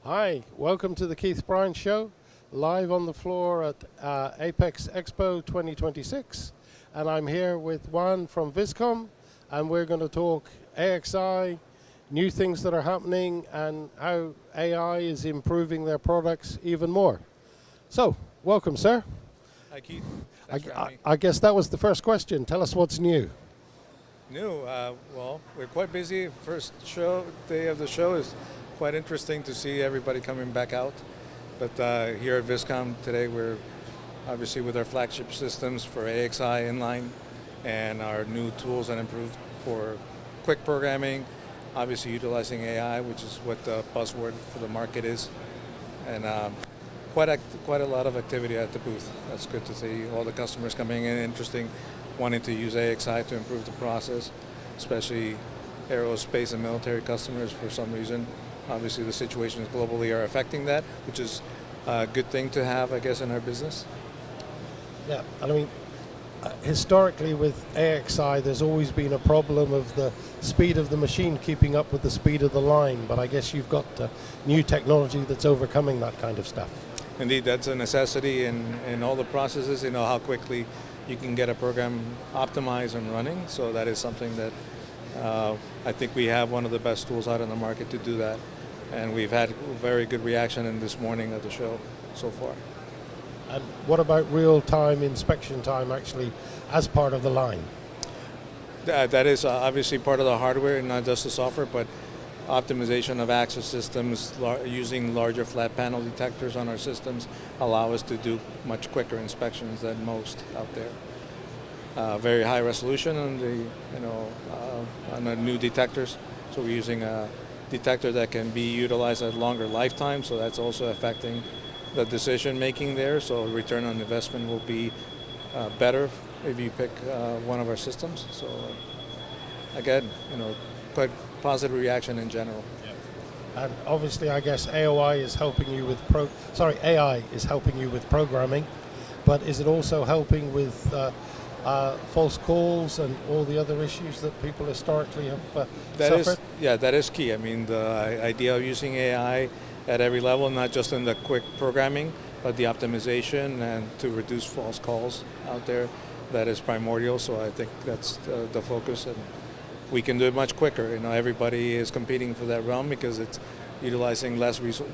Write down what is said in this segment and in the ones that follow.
Hi, welcome to the Keith Bryant Show, live on the floor at Apex Expo 2026. And I'm here with Juan from Viscom, and we're going to talk AXI, new things that are happening, and how AI is improving their products even more. So, welcome, sir. Hi, Keith. Thanks for having me. I guess that was the first question. Tell us what's new. New. Well, we're quite busy. First day of the show is quite interesting to see everybody coming back out. But here at Viscom today, we're obviously with our flagship systems for AXI inline and our new tools that improved for quick programming, obviously utilizing AI, which is what the buzzword for the market is. And quite a lot of activity at the booth. That's good to see all the customers coming in, interesting, wanting to use AXI to improve the process, especially aerospace and military customers for some reason. Obviously, the situations globally are affecting that, which is a good thing to have, I guess, in our business. Yeah, I mean, historically with AXI, there's always been a problem of the speed of the machine keeping up with the speed of the line, but I guess you've got new technology that's overcoming that kind of stuff. Indeed, that's a necessity in all the processes, how quickly you can get a program optimized and running. So that is something that I think we have one of the best tools out in the market to do that. And we've had very good reaction in this morning of the show so far. And what about real-time inspection time actually as part of the line? That is obviously part of the hardware and not just the software, but optimization of access systems, using larger flat panel detectors on our systems allow us to do much quicker inspections than most out there. Very high resolution on on the new detectors. So we're using a detector that can be utilized at longer lifetime, so that's also affecting the decision making there. So return on investment will be better if you pick one of our systems. So again, quite positive reaction in general. Yeah. And obviously, I guess AI is helping you with programming, but is it also helping with false calls and all the other issues that people historically have suffered? That is key. I mean, the idea of using AI at every level, not just in the quick programming, but the optimization and to reduce false calls out there, that is primordial. So I think that's the focus, and we can do it much quicker. Everybody is competing for that realm because it's utilizing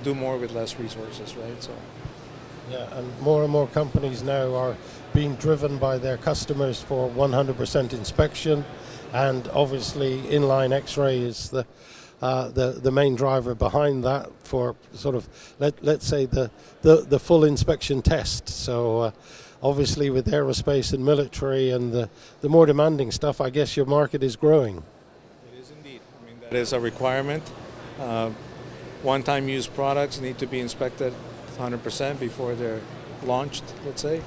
do more with less resources, right? So. Yeah, and more companies now are being driven by their customers for 100% inspection, and obviously inline X-ray is the main driver behind that for sort of let's say the full inspection test. So obviously with aerospace and military and the more demanding stuff, I guess your market is growing. It is indeed. I mean, that is a requirement. One-time use products need to be inspected 100% before they're launched, let's say.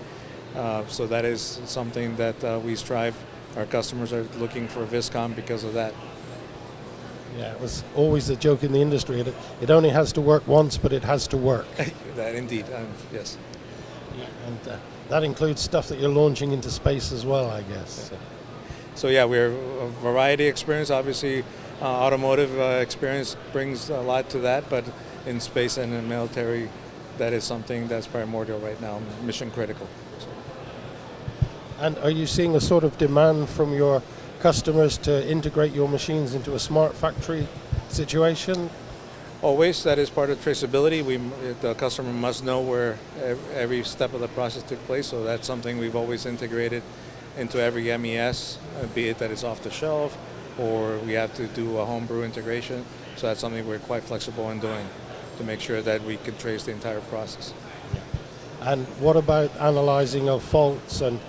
So that is something that we strive. Our customers are looking for Viscom because of that. Yeah, it was always a joke in the industry. It only has to work once, but it has to work. That indeed, yes. Yeah, and that includes stuff that you're launching into space as well, I guess. So yeah, we're a variety experience. Obviously, automotive experience brings a lot to that, but in space and in military, that is something that's primordial right now, mission critical. So. And are you seeing a sort of demand from your customers to integrate your machines into a smart factory situation? Always, that is part of traceability. The customer must know where every step of the process took place, so that's something we've always integrated into every MES, be it that it's off the shelf or we have to do a homebrew integration. So that's something we're quite flexible in doing to make sure that we can trace the entire process. And what about analyzing of faults and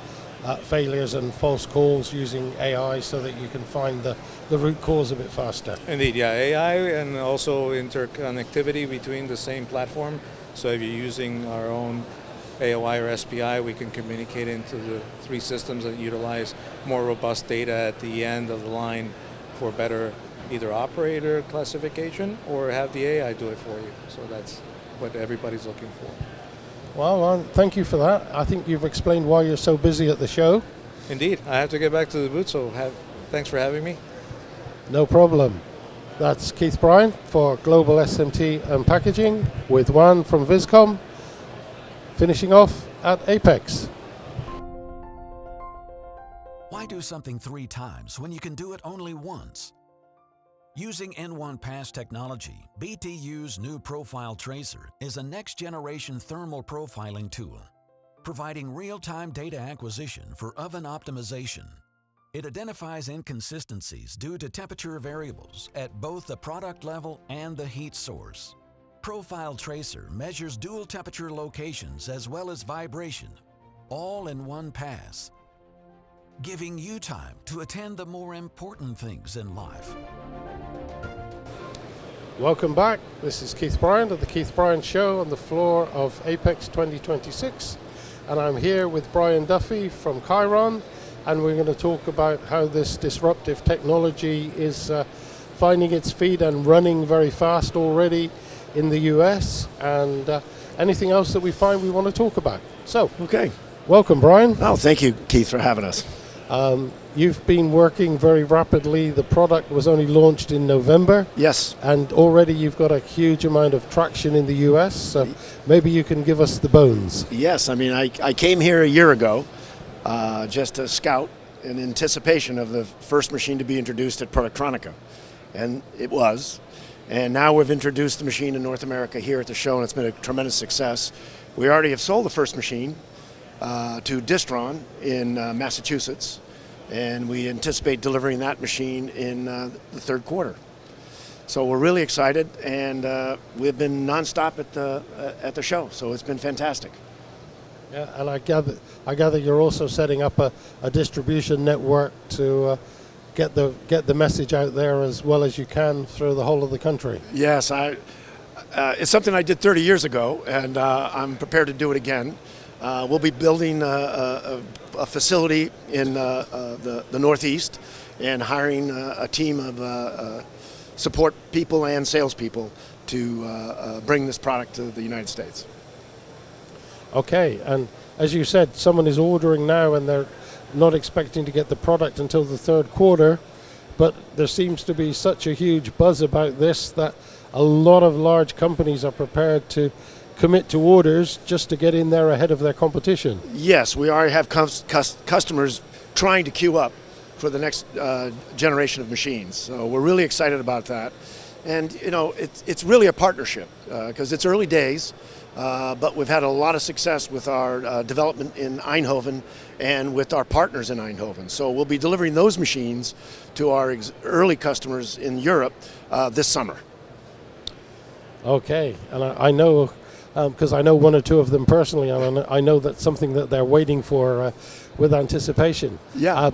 failures and false calls using AI so that you can find the root cause a bit faster? Indeed, yeah, AI and also interconnectivity between the same platform. So if you're using our own AOI or SPI, we can communicate into the three systems that utilize more robust data at the end of the line for better either operator classification or have the AI do it for you. So that's what everybody's looking for. Well, thank you for that. I think you've explained why you're so busy at the show. Indeed. I have to get back to the booth, so thanks for having me. No problem. That's Keith Bryant for Global SMT and Packaging with Juan from Viscom, finishing off at Apex. Why do something 3 times when you can do it only once? Using N1 Pass technology, BTU's new Profile Tracer is a next-generation thermal profiling tool, providing real-time data acquisition for oven optimization. It identifies inconsistencies due to temperature variables at both the product level and the heat source. Profile Tracer measures dual temperature locations as well as vibration, all in one pass, giving you time to attend the more important things in life. Welcome back. This is Keith Bryant of the Keith Bryant Show on the floor of Apex 2026. And I'm here with Brian Duffy from Chiron. And we're going to talk about how this disruptive technology is finding its feet and running very fast already in the US, and anything else that we find we want to talk about. So, Okay. welcome, Brian. Oh, thank you, Keith, for having us. You've been working very rapidly. The product was only launched in November. Yes. And already you've got a huge amount of traction in the US. So maybe you can give us the bones. Yes, I mean, I came here a year ago just to scout in anticipation of the first machine to be introduced at Productronica. And it was. And now we've introduced the machine in North America here at the show, and it's been a tremendous success. We already have sold the first machine to Distron in Massachusetts, and we anticipate delivering that machine in the third quarter. So we're really excited, and we've been nonstop at the show, so it's been fantastic. Yeah, and I gather you're also setting up a distribution network to get the message out there as well as you can through the whole of the country. Yes, it's something I did 30 years ago, and I'm prepared to do it again. We'll be building a facility in the Northeast and hiring a team of support people and salespeople to bring this product to the United States. Okay, and as you said, someone is ordering now and they're not expecting to get the product until the third quarter, but there seems to be such a huge buzz about this that a lot of large companies are prepared to commit to orders just to get in there ahead of their competition. Yes, we already have customers trying to queue up for the next generation of machines. So we're really excited about that. And, you know, it's really a partnership because it's early days, but we've had a lot of success with our development in Eindhoven and with our partners in Eindhoven. So we'll be delivering those machines to our early customers in Europe this summer. Okay, and I know, because I know one or two of them personally, and I know that's something that they're waiting for with anticipation. Yeah.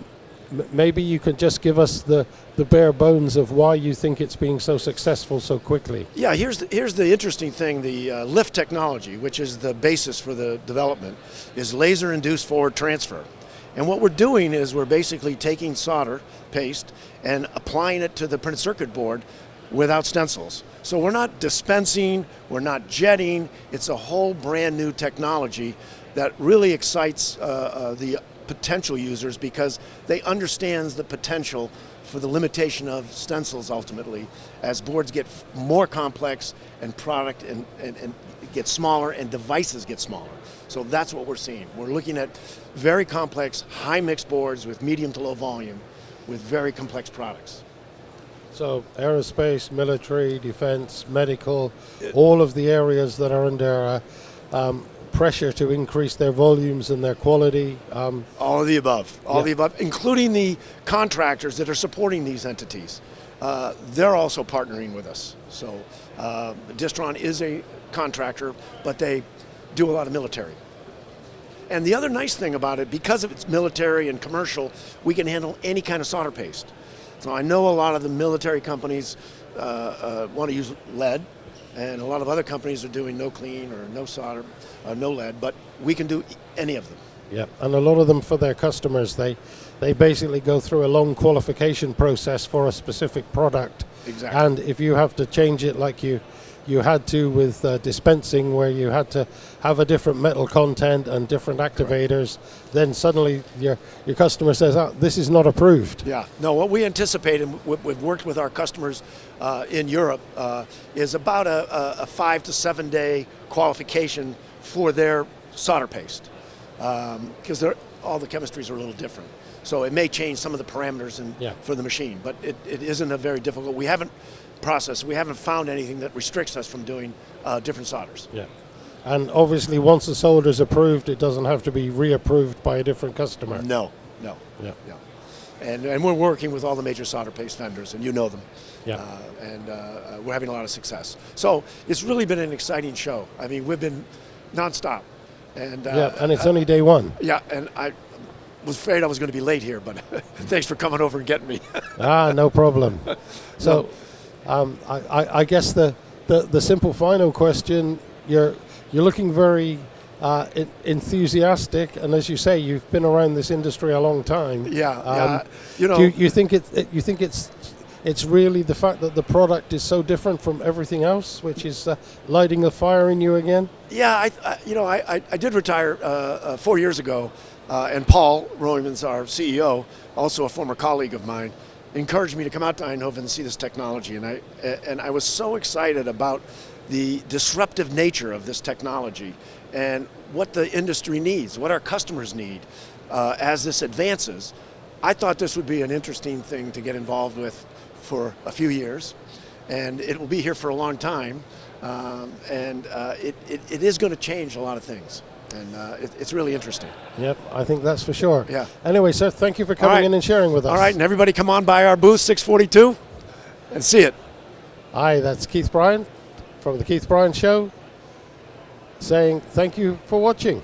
Maybe you could just give us the bare bones of why you think it's being so successful so quickly. Yeah, here's the interesting thing. The lift technology, which is the basis for the development, is laser-induced forward transfer. And what we're doing is we're basically taking solder paste and applying it to the printed circuit board without stencils. So we're not dispensing, we're not jetting. It's a whole brand new technology that really excites the potential users because they understand the potential for the limitation of stencils ultimately as boards get more complex and product and get smaller and devices get smaller. So that's what we're seeing. We're looking at very complex high mix boards with medium to low volume with very complex products. So aerospace, military, defense, medical, all of the areas that are under pressure to increase their volumes and their quality. All of the above, the above, including the contractors that are supporting these entities. They're also partnering with us. So Distron is a contractor, but they do a lot of military. And the other nice thing about it, because of its military and commercial, we can handle any kind of solder paste. So I know a lot of the military companies want to use lead, and a lot of other companies are doing no clean or no solder, no lead, but we can do any of them. Yeah, and a lot of them for their customers, they basically go through a long qualification process for a specific product. Exactly. And if you have to change it like you you had to with dispensing, where you had to have a different metal content and different activators. Then suddenly your customer says, this is not approved. Yeah, no, what we anticipate, and we've worked with our customers in Europe, is about a 5 to 7 day qualification for their solder paste, because all the chemistries are a little different. So it may change some of the parameters for the machine, but it isn't a very difficult. We haven't found anything that restricts us from doing different solders. Yeah. And obviously, once the solder is approved, it doesn't have to be reapproved by a different customer. No. Yeah. And we're working with all the major solder paste vendors, and you know them. Yeah. And we're having a lot of success. So it's really been an exciting show. I mean, we've been nonstop. And and it's only day one. Yeah, and I was afraid I was going to be late here, but thanks for coming over and getting me. No problem. So, I guess the simple final question, you're looking very enthusiastic, and as you say, you've been around this industry a long time. Yeah, do you think it's really the fact that the product is so different from everything else, which is lighting a fire in you again? Yeah, I did retire 4 years ago, and Paul Royman's our CEO, also a former colleague of mine, encouraged me to come out to Eindhoven and see this technology, and I was so excited about the disruptive nature of this technology and what the industry needs, what our customers need as this advances. I thought this would be an interesting thing to get involved with for a few years, and it will be here for a long time, and it is going to change a lot of things, and it's really interesting. Yep, I think that's for sure. Yeah. Anyway, sir, thank you for coming in and sharing with us. All right, and everybody come on by our booth 642 and see it. Hi, that's Keith Bryant from The Keith Bryant Show, saying thank you for watching.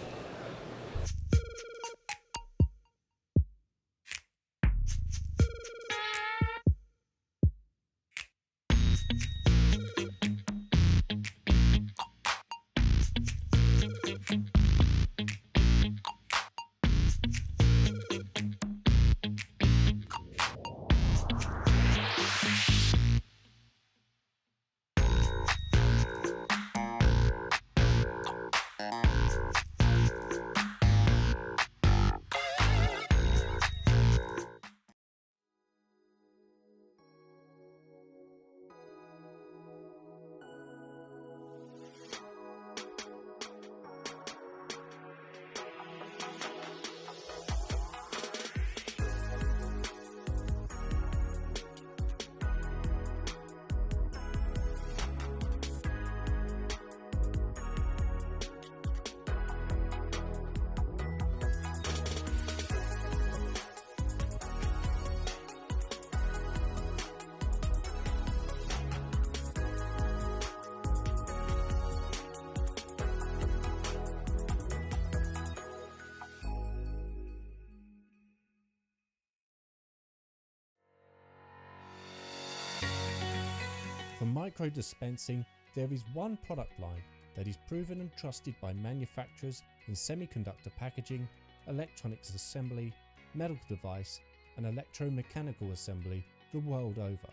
For micro dispensing, there is one product line that is proven and trusted by manufacturers in semiconductor packaging, electronics assembly, medical device, and electromechanical assembly the world over.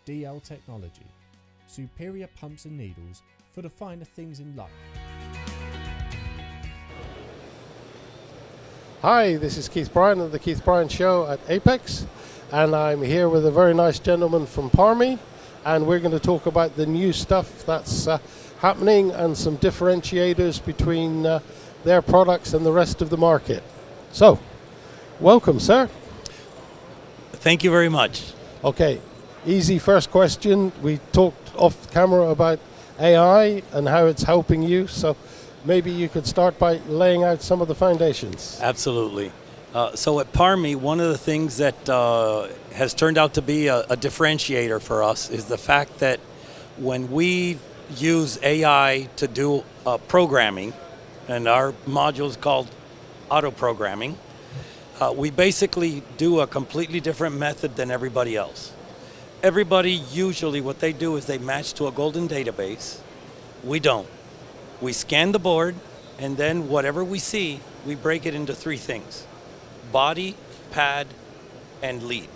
DL Technology, superior pumps and needles for the finer things in life. Hi, this is Keith Bryant of The Keith Bryant Show at Apex, and I'm here with a very nice gentleman from Parmy, and we're going to talk about the new stuff that's happening and some differentiators between their products and the rest of the market. So, welcome, sir. Thank you very much. Okay, easy first question. We talked off camera about AI and how it's helping you, so maybe you could start by laying out some of the foundations. Absolutely. So at Parmy, one of the things that has turned out to be a differentiator for us is the fact that when we use AI to do programming, and our module is called auto programming, we basically do a completely different method than everybody else. Everybody usually what they do is they match to a golden database. We don't. We scan the board, and then whatever we see, we break it into three things: body, pad, and lead.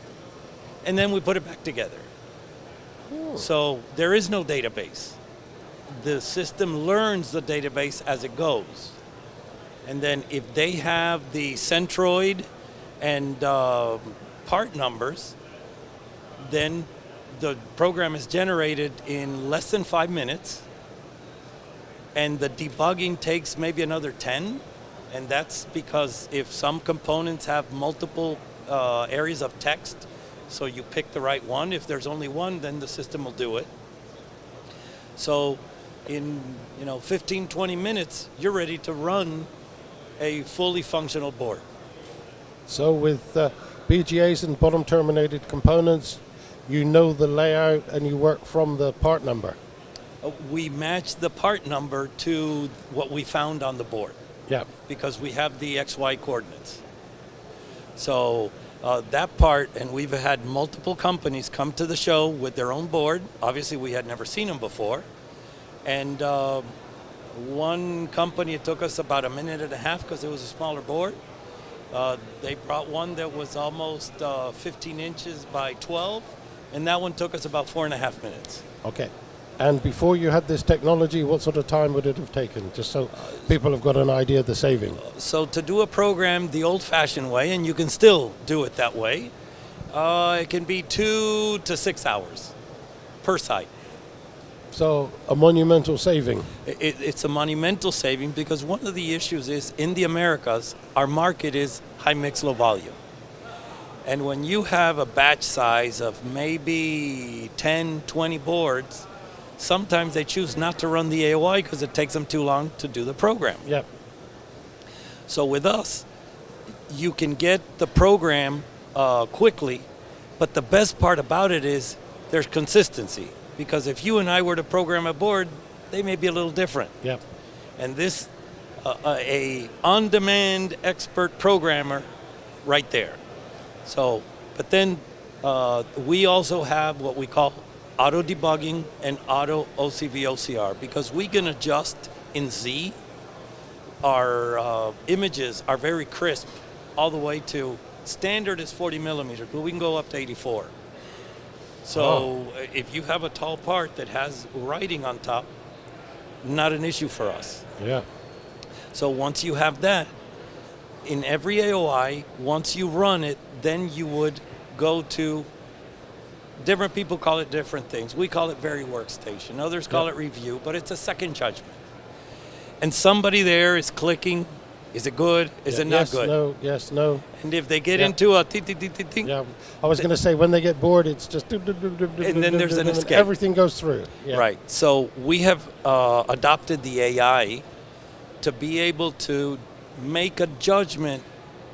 And then we put it back together. So there is no database. The system learns the database as it goes. And then if they have the centroid and part numbers, then the program is generated in less than 5 minutes, and the debugging takes maybe another 10. And that's because if some components have multiple areas of text, so you pick the right one. If there's only one, then the system will do it. So in 15, 20 minutes, you're ready to run a fully functional board. So with BGAs and bottom terminated components, you know the layout and you work from the part number. We match the part number to what we found on the board. Yeah. Because we have the XY coordinates. So that part, and we've had multiple companies come to the show with their own board. Obviously, we had never seen them before. And one company, it took us about a minute and a half because it was a smaller board. They brought one that was almost 15 inches by 12, and that one took us about 4.5 minutes. Okay. And before you had this technology, what sort of time would it have taken? Just so people have got an idea of the saving. So to do a program the old-fashioned way, and you can still do it that way, it can be 2 to 6 hours per site. So a monumental saving. It's a monumental saving because one of the issues is in the Americas, our market is high mix, low volume. And when you have a batch size of maybe 10, 20 boards, sometimes they choose not to run the AOI because it takes them too long to do the program. Yep. So with us, you can get the program quickly, but the best part about it is there's consistency. Because if you and I were to program a board, they may be a little different. Yep. And this, a on-demand expert programmer right there. So, but then we also have what we call auto debugging and auto OCV OCR because we can adjust in Z. Our images are very crisp all the way to standard is 40 millimeters, but we can go up to 84. So if you have a tall part that has writing on top, not an issue for us. Yeah. So once you have that, in every AOI, once you run it, then you would go to, different people call it different things. We call it very workstation. Others call it review, but it's a second judgment. And somebody there is clicking, is it good? Is it not yes, good? No, yes, no. And if they get into a ting, Yeah, I was going to say when they get bored, it's just and then there's an escape. Everything goes through. Yeah. Right. So we have adopted the AI to be able to make a judgment.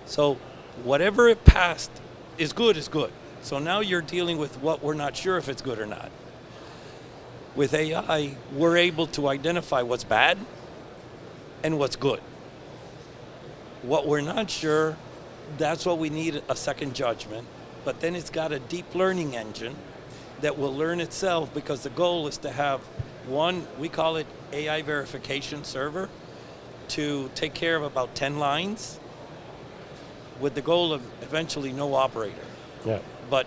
So whatever it passed is good is good. So now you're dealing with what we're not sure if it's good or not. With AI, we're able to identify what's bad and what's good. What we're not sure, that's what we need a second judgment. But then it's got a deep learning engine that will learn itself because the goal is to have one, we call it AI verification server, to take care of about 10 lines with the goal of eventually no operator. Yeah. But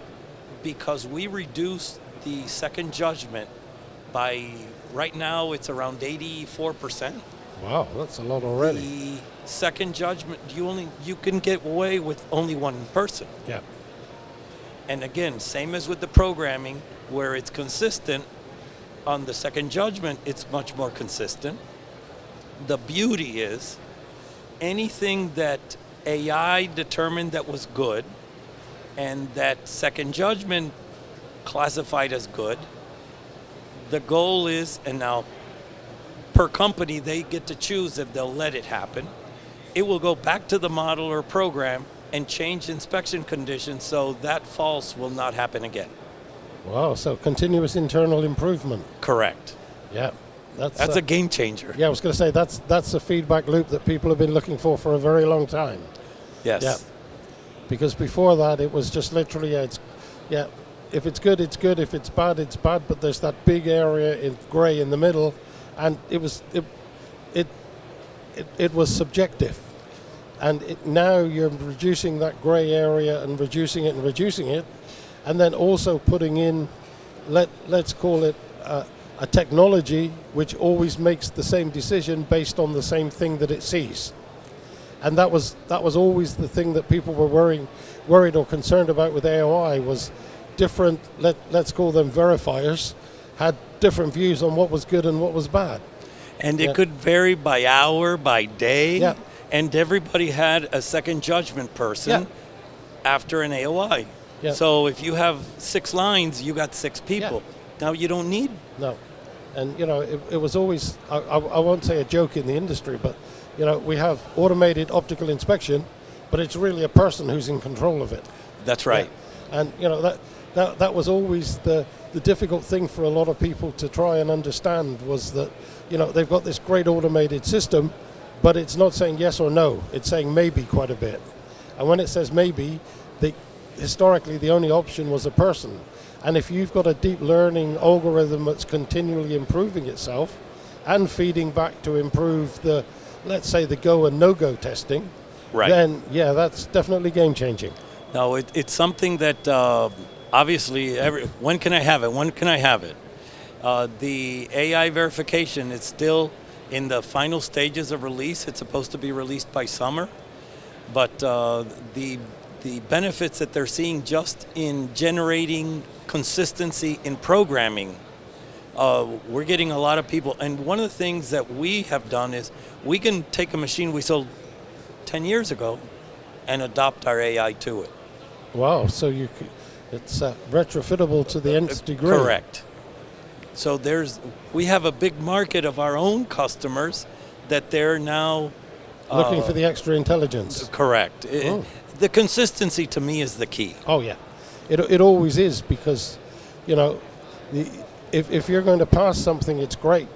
because we reduce the second judgment by, right now it's around 84%. Wow, that's a lot already. The second judgment, you can get away with only one person. Yeah. And again, same as with the programming, where it's consistent, on the second judgment, it's much more consistent. The beauty is anything that AI determined that was good and that second judgment classified as good, the goal is, and now per company, they get to choose if they'll let it happen. It will go back to the model or program and change inspection conditions so that false will not happen again. Wow, so continuous internal improvement. Correct. Yeah. That's a game changer. Yeah, I was going to say that's a feedback loop that people have been looking for a very long time. Yes. Yeah. Because before that, it was just literally, if it's good, it's good. If it's bad, it's bad. But there's that big area in gray in the middle, and it was subjective. And now you're reducing that gray area and reducing it, and then also putting in let's call it a technology which always makes the same decision based on the same thing that it sees. And that was always the thing that people were worried or concerned about with AOI, was different, let's call them verifiers, had different views on what was good and what was bad. And it could vary by hour, by day, Yeah. and everybody had a second judgment person after an AOI. Yeah. So if you have 6 lines, you got 6 people. Now you don't need. No. And, it was always, I won't say a joke in the industry, but, we have automated optical inspection, but it's really a person who's in control of it. That's right. Yeah. And, that was always the difficult thing for a lot of people to try and understand, was that, they've got this great automated system, but it's not saying yes or no. It's saying maybe quite a bit. And when it says maybe, historically the only option was a person. And if you've got a deep learning algorithm that's continually improving itself and feeding back to improve the, let's say, the go and no-go testing, Right. then that's definitely game-changing. No, it's something that obviously, when can I have it? When can I have it? The AI verification is still in the final stages of release. It's supposed to be released by summer, but the benefits that they're seeing just in generating consistency in programming, we're getting a lot of people. And one of the things that we have done is we can take a machine we sold 10 years ago and adopt our AI to it. Wow, so it's retrofittable to the nth degree. Correct. So we have a big market of our own customers that they're now Looking for the extra intelligence. Correct. Oh. The consistency to me is the key. Oh yeah, it always is, because if you're going to pass something, it's great,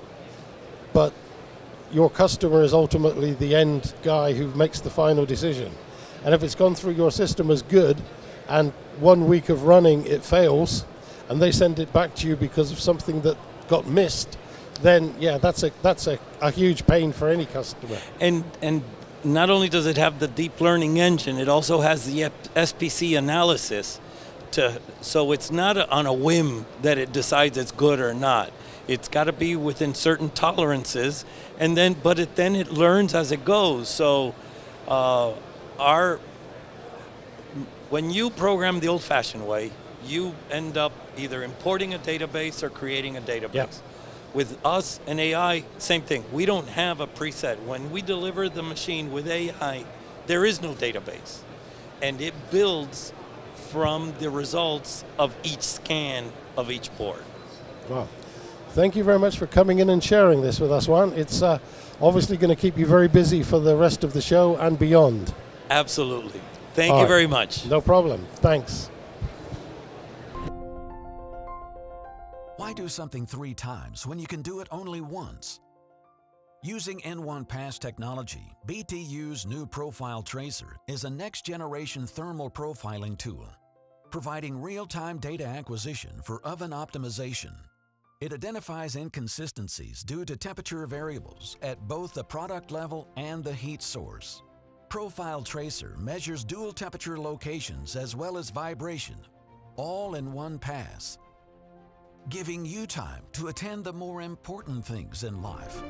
but your customer is ultimately the end guy who makes the final decision. And if it's gone through your system as good, and 1 week of running it fails, and they send it back to you because of something that got missed, then that's a huge pain for any customer. And not only does it have the deep learning engine, it also has the SPC analysis. So it's not on a whim that it decides it's good or not. It's got to be within certain tolerances, and then it learns as it goes. So when you program the old-fashioned way, you end up either importing a database or creating a database. Yep. With us and AI, same thing. We don't have a preset. When we deliver the machine with AI, there is no database. And it builds from the results of each scan of each port. Wow. Thank you very much for coming in and sharing this with us, Juan. It's obviously going to keep you very busy for the rest of the show and beyond. Absolutely. Thank you very much. No problem. Thanks. Why do something 3 times when you can do it only once? Using N1 Pass technology, BTU's new Profile Tracer is a next-generation thermal profiling tool, providing real-time data acquisition for oven optimization. It identifies inconsistencies due to temperature variables at both the product level and the heat source. Profile Tracer measures dual temperature locations as well as vibration, all in one pass, giving you time to attend the more important things in life.